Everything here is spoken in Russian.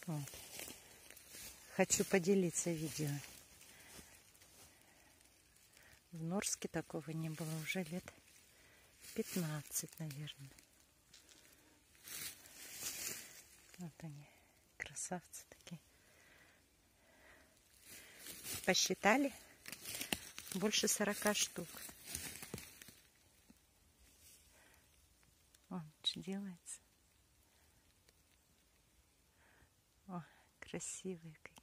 Вот. Хочу поделиться видео. В Норске такого не было уже лет 15, наверное. Вот они, красавцы такие. Посчитали? Больше 40 штук. Вон, что делается. О, красивые какие.